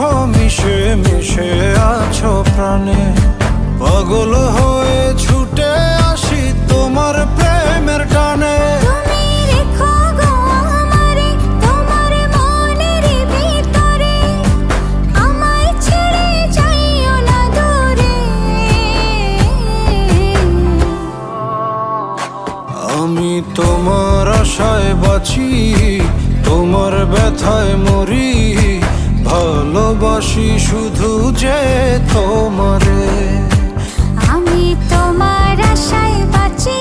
আছো, মিশে মিশে আছো প্রাণে। পাগল হয়ে ছুটে আসি তোমার প্রেমের টানে। তুমি রেখো গো আমারে তোমার মনের ভিতরে, আমায় ছেড়ে যাইও না দূরে। আমি তোমার আশায় বাঁচি, তোমার ব্যথায় মরি, ভালোবাসি শুধু যে তোমারে। আমি তোমার আশায় বাঁচি।